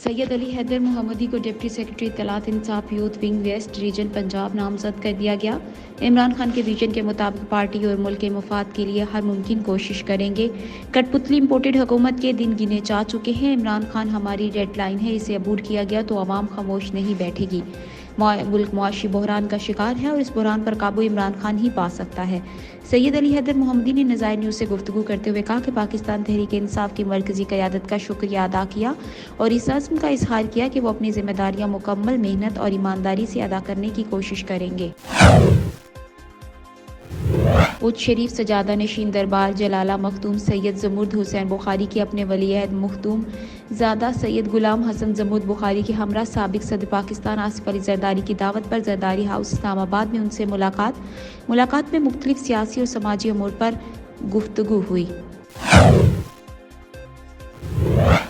सैयद अली हैदर मोहम्मदी को deputy secretary इत्तलात Insaf youth wing west region Punjab नामजद कर दिया गया। इमरान खान के विजन के मुताबिक पार्टी और मुल्क के मफाद के लिए हर मुमकिन कोशिश करेंगे। कठपुतली इम्पोर्टेड हुकूमत के दिन गिने जा चुके हैं। इमरान खान हमारी रेड लाइन है, इसे अबूर किया गया तो आवाम खामोश नहीं बैठेगी। मुल्क मुआशी बहरान का शिकार है और इस बहरान पर काबू इमरान खान ही पा सकता है। सैयद अली हैदर मोहम्मदी ने नज़ायर न्यूज़ से गुफ्तगू करते हुए कहा कि पाकिस्तान तहरीक इंसाफ की मरकजी क़यादत का शुक्रिया अदा किया और इस अज़्म का इजहार किया कि वो अपनी जिम्मेदारियां मुकम्मल मेहनत और ईमानदारी से अदा करने की कोशिश करेंगे। उच्च शरीफ सजादा नशीन दरबार जलाला मखदूम सैयद जमुर्द हुसैन बुखारी के अपने वलीअहद मखदूम ज़ादा सैयद गुलाम हसन जमुर्द बुखारी के हमरा साबिक सदर पाकिस्तान आसिफ अली जरदारी की दावत पर जरदारी हाउस इस्लामाबाद में उनसे मुलाकात में मुख्तलिफ सियासी और समाजी अमूर पर गुफ्तगू हुई।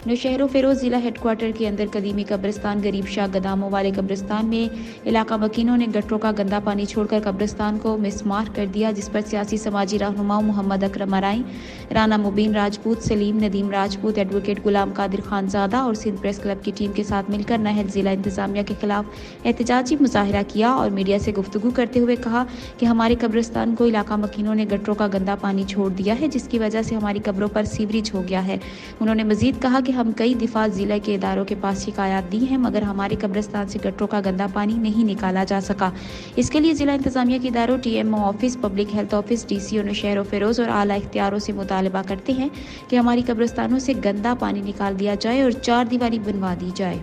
नौशहर फेरोज जिला हेडक्वार्टर के अंदर कदीमी कब्रिस्तान गरीब शाह गदामों वाले कब्रिस्तान में इलाका वकीलों ने गटरों का गंदा पानी छोड़कर कब्रिस्तान को मिसमार कर दिया, जिस पर सियासी समाजी रहनुमाओं मोहम्मद अकरम अराई, राना मुबीन राजपूत, सलीम नदीम राजपूत, एडवोकेट गुलाम कादिर खानजादा और सिंध प्रेस क्लब की टीम के साथ मिलकर नाहल जिला इंतजामिया के खिलाफ एहतजाजी मुजाहरा किया और मीडिया से गुफ्तगू करते हुए कहा कि हमारे कब्रिस्तान को इलाका वकीलों ने गटरों का गंदा पानी छोड़ दिया है, जिसकी वजह से हमारी कब्रों पर सीवरेज हो गया है। उन्होंने मजीद कहा कि हम कई दिफा जिला के इदारों के पास शिकायत दी हैं, मगर हमारे कब्रिस्तान से गटरों का गंदा पानी नहीं निकाला जा सका। इसके लिए जिला इंतजामिया के इदारों, TMO office, public health office, DCO Nowshahr Feroz और आला इख्तियारों से मुतालबा करते हैं कि हमारी कब्रिस्तानों से गंदा पानी निकाल दिया जाए और 4 दीवारी बनवा दी जाए।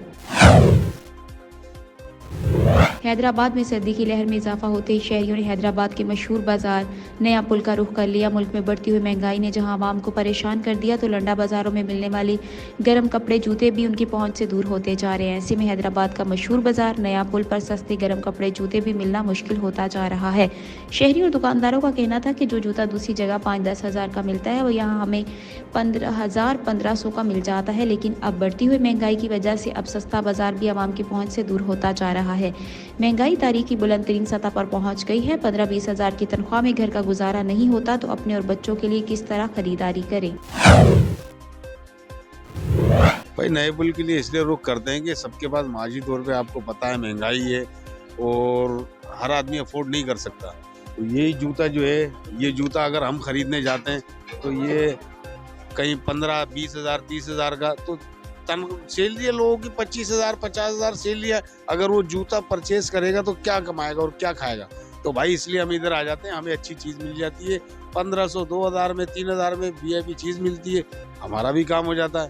हैदराबाद में सर्दी की लहर में इजाफा होते ही शहरियों ने हैदराबाद के मशहूर बाजार नया पुल का रुख कर लिया। मुल्क में बढ़ती हुई महंगाई ने जहां आवाम को परेशान कर दिया, तो लंडा बाजारों में मिलने वाली गर्म कपड़े जूते भी उनकी पहुंच से दूर होते जा रहे हैं। ऐसे में हैदराबाद का मशहूर बाजार नया पुल पर सस्ते गर्म कपड़े जूते भी मिलना मुश्किल होता जा रहा है। शहरियों और दुकानदारों का कहना था कि जो जूता दूसरी जगह 5-10 हज़ार का मिलता है वो यहाँ हमें 15,000-1500 का मिल जाता है, लेकिन अब बढ़ती हुई महंगाई की वजह से अब सस्ता बाजार भी आवाम की पहुंच से दूर होता जा रहा है। महंगाई तारीख की बुलंद तरीन सतह पर पहुंच गई है। 15-20 हज़ार की तनख्वाह में घर का गुजारा नहीं होता तो अपने और बच्चों के लिए किस तरह खरीदारी करें। भाई नए पुल के लिए इसलिए रुख करते हैं कि सबके पास माजी तौर पे आपको पता है महंगाई है और हर आदमी अफोर्ड नहीं कर सकता। तो यही जूता जो है, ये जूता अगर हम खरीदने जाते हैं तो ये कहीं 15-20 हज़ार 30 हज़ार का तो सैलरी है लोगों की 25,000 50,000 सैलरी है। अगर वो जूता परचेज करेगा तो क्या कमाएगा और क्या खाएगा। तो भाई इसलिए हम इधर आ जाते हैं, हमें अच्छी चीज़ मिल जाती है। 1500 2000 में 3000 में VIP चीज़ मिलती है, हमारा भी काम हो जाता है।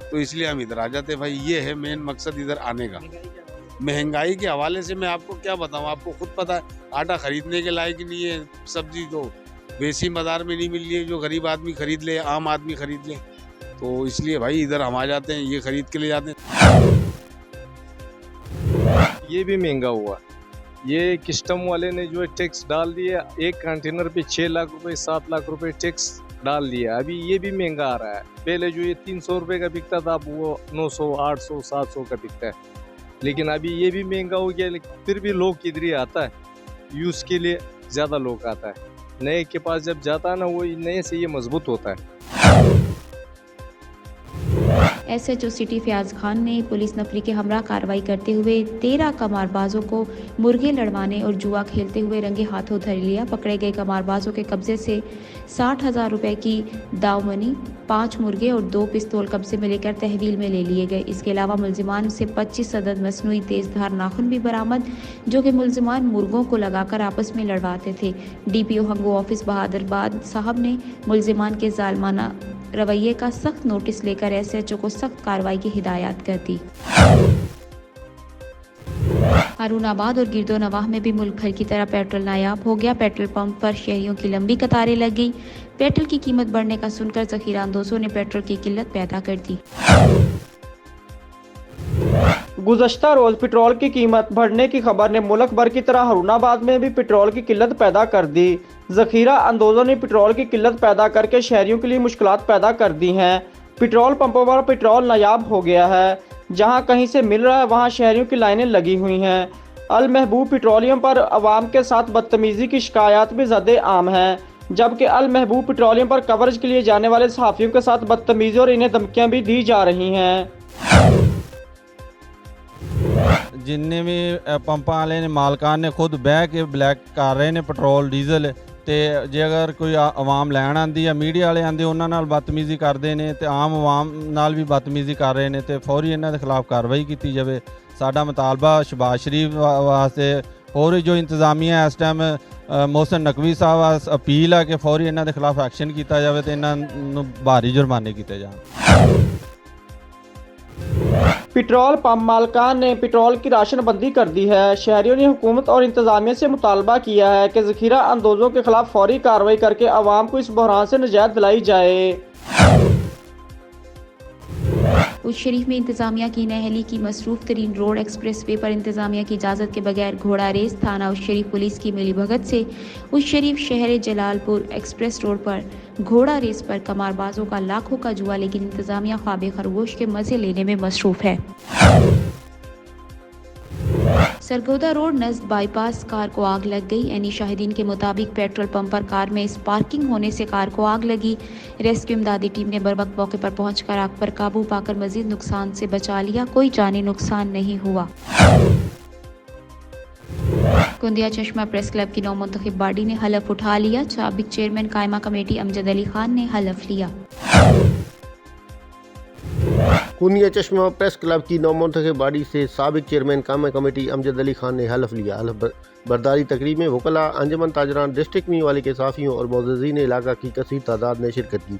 तो इसलिए हम इधर आ जाते हैं। भाई ये है मेन मकसद इधर आने का। महंगाई के हवाले से मैं आपको क्या बताऊँ, आपको खुद पता है आटा खरीदने के लायक नहीं है, सब्जी तो वैसी बाजार में नहीं मिल रही है जो गरीब आदमी खरीद ले, आम आदमी खरीद ले। तो इसलिए भाई इधर हम आ जाते हैं, ये खरीद के ले जाते हैं। ये भी महंगा हुआ। ये कस्टम वाले ने जो टैक्स डाल दिया, एक कंटेनर पे 6 लाख रुपए 7 लाख रुपए टैक्स डाल दिया। अभी ये भी महंगा आ रहा है। पहले जो ये 300 रुपए का बिकता था, अब वो 900 800 700 का बिकता है। लेकिन अभी ये भी महंगा हो गया, लेकिन फिर भी लोग इधर ही आता है, यूज़ के लिए ज़्यादा लोग आता है। नए के पास जब जाता है ना, वो नए से ये मजबूत होता है। SHO सिटी फयाज खान ने पुलिस नफरी के हमरा कार्रवाई करते हुए 13 कमारबाजों को मुर्गे लड़वाने और जुआ खेलते हुए रंगे हाथों धर लिया। पकड़े गए कमारबाजों के कब्जे से 60,000 रुपए की दावमनी, 5 मुर्गे और 2 पिस्तौल कब्जे में लेकर तहवील में ले लिए गए। इसके अलावा मुलजिमान से 25 अदद मसनूई तेजधार नाखून भी बरामद, जो कि मुलजिमान मुर्गों को लगाकर आपस में लड़वाते थे। DPO हंगो ऑफिस बहादुराबाद साहब ने मुलजिमान के जालमाना रवैये का सख्त नोटिस लेकर SHO को सख्त कार्रवाई की हिदायत कर दी। हारूनाबाद और गिरदो नवाह में भी मुल्क भर की तरह पेट्रोल नायाब हो गया। पेट्रोल पंप पर शहरियों की लंबी कतारें लग गई। पेट्रोल की कीमत बढ़ने का सुनकर जखीरा अंदोजों ने पेट्रोल की किल्लत पैदा कर दी। गुज़श्ता रोज पेट्रोल की कीमत बढ़ने की खबर ने मुल्क भर की तरह हारूनाबाद में भी पेट्रोल की किल्लत पैदा कर दी। ज़खीरा अंदोजों ने पेट्रोल की किल्लत पैदा करके शहरियों के लिए मुश्किलात पैदा कर दी हैं। पेट्रोल पंपों पर पेट्रोल नायाब हो गया है। जहां कहीं से मिल रहा है वहां शहरियों की लाइनें लगी हुई हैं। अल महबूब पेट्रोलियम पर अवाम के साथ बदतमीज़ी की शिकायत भी ज़्यादा आम है, जबकि अल महबूब पेट्रोलियम पर कवरेज के लिए जाने वाले सहाफ़ियों के साथ बदतमीज़ी और इन्हें धमकियाँ भी दी जा रही हैं। ਜਿੰਨੇ ਵੀ ਪੰਪਾਂ ਵਾਲੇ ਨੇ ਮਾਲਕਾਂ ਨੇ ਖੁਦ ਬਹਿ ਕੇ ਬਲੈਕ ਕਰ ਰਹੇ ਨੇ ਪੈਟਰੋਲ ਡੀਜ਼ਲ। ਤੇ ਜੇ ਅਗਰ ਕੋਈ ਆਵਾਮ ਲੈਣ ਆਂਦੀ ਆ, ਮੀਡੀਆ ਵਾਲੇ ਆਂਦੇ ਉਹਨਾਂ ਨਾਲ ਬਦਤਮੀਜ਼ੀ ਕਰਦੇ ਨੇ ਤੇ ਆਮ ਆਵਾਮ ਨਾਲ ਵੀ ਬਦਤਮੀਜ਼ੀ ਕਰ ਰਹੇ ਨੇ ਤੇ ਫੌਰੀ ਇਹਨਾਂ ਦੇ ਖਿਲਾਫ ਕਾਰਵਾਈ ਕੀਤੀ ਜਾਵੇ। ਸਾਡਾ ਮੁਤਾਲਬਾ ਸ਼ਹਬਾਜ਼ ਸ਼ਰੀਫ ਵਾਸਤੇ ਹੋਰ ਜੋ ਇੰਤਜ਼ਾਮੀਆ ਇਸ ਟਾਈਮ ਮੋਹਸਿਨ ਨਕवी ਸਾਹਿਬ ਵਾਸਤੇ ਅਪੀਲ ਆ ਕਿ ਫੌਰੀ ਇਹਨਾਂ ਦੇ ਖਿਲਾਫ ਐਕਸ਼ਨ ਕੀਤਾ ਜਾਵੇ ਤੇ ਇਹਨਾਂ ਨੂੰ ਭਾਰੀ जुर्माने ਕੀਤੇ ਜਾਣ। पेट्रोल पंप मालकान ने पेट्रोल की राशनबंदी कर दी है। शहरियों ने हुकूमत और इंतजामिया से मुतालबा किया है कि ज़ख़ीरा अंदोज़ों के खिलाफ फौरी कार्रवाई करके आवाम को इस बहरान से निजात दिलाई जाए। उस शरीफ में इंतजामिया की नहली की मसरूफ़ तरीन रोड एक्सप्रेस वे पर इंतजामिया की इजाज़त के बगैर घोड़ा रेस थाना उस शरीफ पुलिस की मिलीभगत से उस शरीफ शहर जलालपुर एक्सप्रेस रोड पर घोड़ा रेस पर कमारबाजों का लाखों का जुआ, लेकिन इंतजामिया ख्वाब खरगोश के मज़े लेने में मसरूफ़ है। सरगोदा रोड नज़द बाईपास कार को आग लग गई। एनी शाहिदीन के मुताबिक पेट्रोल पंप पर कार में स्पार्किंग होने से कार को आग लगी। रेस्क्यू इमदादी टीम ने बरवक्त मौके पर पहुंचकर आग पर काबू पाकर मजीद नुकसान से बचा लिया। कोई जानी नुकसान नहीं हुआ। कुंदिया चश्मा प्रेस क्लब की नौमुंतखब बॉडी ने हलफ उठा लिया। साबिक चेयरमैन कायमा कमेटी अमजद अली खान ने हलफ लिया। कुंदिया चश्मा प्रेस क्लब की नौमुंतखब बॉडी से साबिक चेयरमैन कायमा कमेटी अमजद अली खान ने हलफ लिया। हलफ बर्दारी तकरीब में वकला, अंजमन ताजरान, डिस्ट्रिक्ट मी वाले के साफ़ियों और मोअज़्ज़िज़ीन इलाका की कसीर तादाद ने शिरकत की।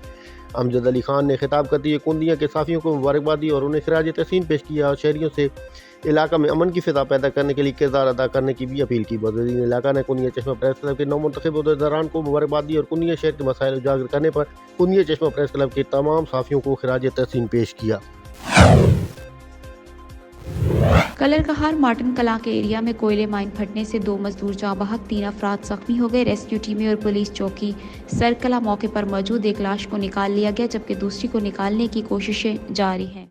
अमजद अली खान ने खिताब करते हुए कुंदिया के साफ़ियों को मुबारकबाद दी और उन्हें खिराज तहसीन पेश किया और शहरियों से इलाका में अमन की फ़िज़ा पैदा करने के लिए किरदार अदा करने की भी अपील की। मोअज़्ज़िज़ीन इलाका ने कुंदिया चश्मा प्रेस क्लब के नौमुंतखब उहदेदारान को मुबारकबाद दी और कुंदिया शहर के मसाइल उजागर करने पर कुंदिया चश्मा प्रेस क्लब के तमाम साफ़ियों को खिराज तहसीन पेश किया। कलर कहार मार्टन कला के एरिया में कोयले माइन फटने से 2 मजदूर जाँ बहक, 3 अफराद जख्मी हो गए। रेस्क्यू टीमें और पुलिस चौकी सरकला मौके पर मौजूद एक लाश को निकाल लिया गया, जबकि दूसरी को निकालने की कोशिशें जारी हैं।